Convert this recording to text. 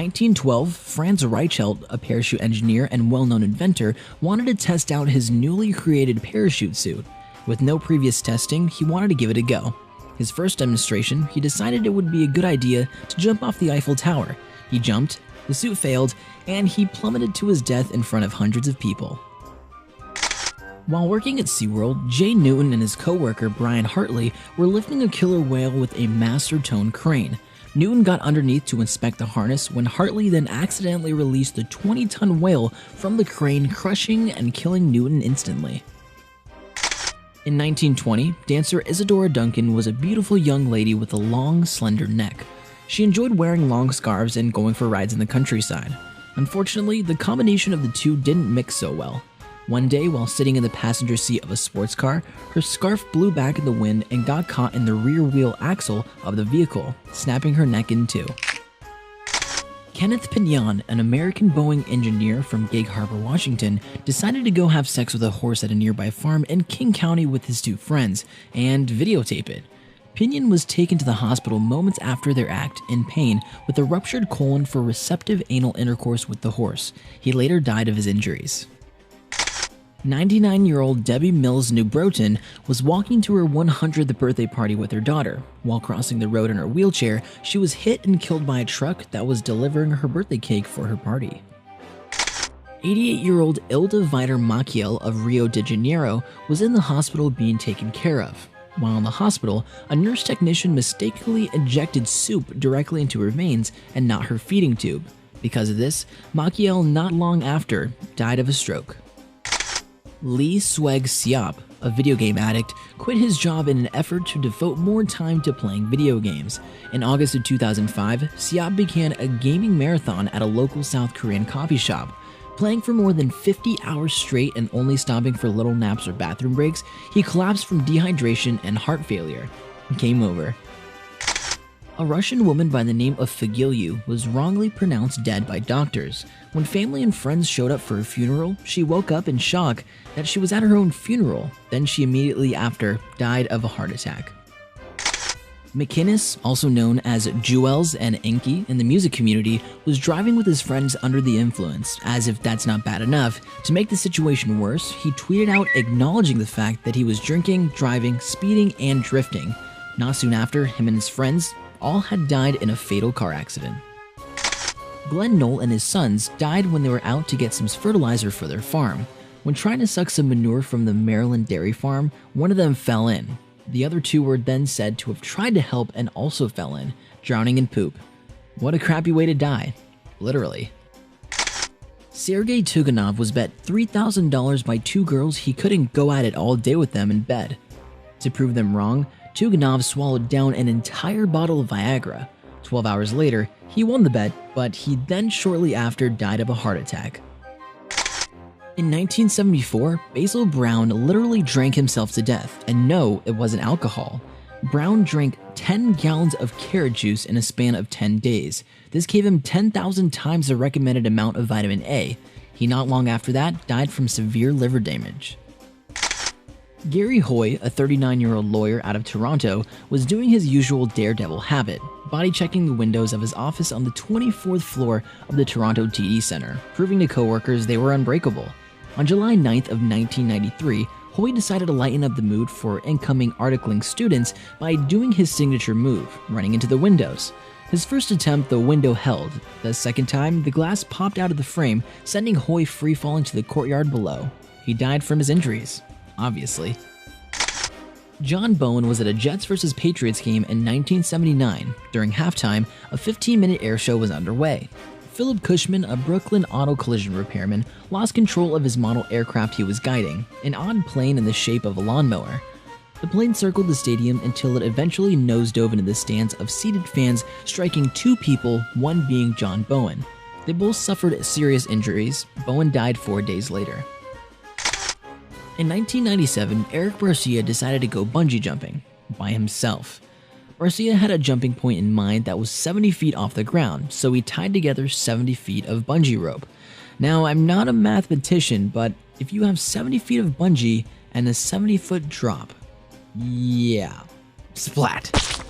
1912, Franz Reichelt, a parachute engineer and well-known inventor, wanted to test out his newly created parachute suit. With no previous testing, he wanted to give it a go. His first demonstration, he decided it would be a good idea to jump off the Eiffel Tower. He jumped, the suit failed, and he plummeted to his death in front of hundreds of people. While working at SeaWorld, Jay Newton and his co-worker Brian Hartley were lifting a killer whale with a master tone crane. Newton got underneath to inspect the harness when Hartley then accidentally released the 20-ton whale from the crane, crushing and killing Newton instantly. In 1920, dancer Isadora Duncan was a beautiful young lady with a long, slender neck. She enjoyed wearing long scarves and going for rides in the countryside. Unfortunately, the combination of the two didn't mix so well. One day, while sitting in the passenger seat of a sports car, her scarf blew back in the wind and got caught in the rear wheel axle of the vehicle, snapping her neck in two. Kenneth Pignon, an American Boeing engineer from Gig Harbor, Washington, decided to go have sex with a horse at a nearby farm in King County with his two friends and videotape it. Pignon was taken to the hospital moments after their act in pain with a ruptured colon for receptive anal intercourse with the horse. He later died of his injuries. 99-year-old Debbie Mills New Broughton was walking to her 100th birthday party with her daughter. While crossing the road in her wheelchair, she was hit and killed by a truck that was delivering her birthday cake for her party. 88-year-old Ilda Vider Maciel of Rio de Janeiro was in the hospital being taken care of. While in the hospital, a nurse technician mistakenly injected soup directly into her veins and not her feeding tube. Because of this, Maciel not long after died of a stroke. Lee Sweg Siop, a video game addict, quit his job in an effort to devote more time to playing video games. In August of 2005, Siop began a gaming marathon at a local South Korean coffee shop. Playing for more than 50 hours straight and only stopping for little naps or bathroom breaks, he collapsed from dehydration and heart failure. Game over. A Russian woman by the name of Fagilyu was wrongly pronounced dead by doctors. When family and friends showed up for her funeral, she woke up in shock that she was at her own funeral. Then she immediately after died of a heart attack. McInnes, also known as Jewels and Inky in the music community, was driving with his friends under the influence. As if that's not bad enough, to make the situation worse, he tweeted out acknowledging the fact that he was drinking, driving, speeding, and drifting. Not soon after, him and his friends all had died in a fatal car accident. Glenn Knoll and his sons died when they were out to get some fertilizer for their farm. When trying to suck some manure from the Maryland dairy farm, one of them fell in. The other two were then said to have tried to help and also fell in, drowning in poop. What a crappy way to die. Literally. Sergei Tuganov was bet $3,000 by two girls he couldn't go at it all day with them in bed. To prove them wrong, Tuganov swallowed down an entire bottle of Viagra. 12 hours later, he won the bet, but he then shortly after died of a heart attack. In 1974, Basil Brown literally drank himself to death, and no, it wasn't alcohol. Brown drank 10 gallons of carrot juice in a span of 10 days. This gave him 10,000 times the recommended amount of vitamin A. He not long after that died from severe liver damage. Gary Hoy, a 39-year-old lawyer out of Toronto, was doing his usual daredevil habit, body-checking the windows of his office on the 24th floor of the Toronto TD Centre, proving to coworkers they were unbreakable. On July 9th of 1993, Hoy decided to lighten up the mood for incoming articling students by doing his signature move, running into the windows. His first attempt, the window held. The second time, the glass popped out of the frame, sending Hoy free-falling to the courtyard below. He died from his injuries. Obviously. John Bowen was at a Jets vs. Patriots game in 1979. During halftime, a 15-minute air show was underway. Philip Cushman, a Brooklyn auto collision repairman, lost control of his model aircraft he was guiding, an odd plane in the shape of a lawnmower. The plane circled the stadium until it eventually nosedove into the stands of seated fans, striking two people, one being John Bowen. They both suffered serious injuries. Bowen died 4 days later. In 1997, Eric Garcia decided to go bungee jumping by himself. Garcia had a jumping point in mind that was 70 feet off the ground, so he tied together 70 feet of bungee rope. Now, I'm not a mathematician, but if you have 70 feet of bungee and a 70-foot drop, yeah, splat.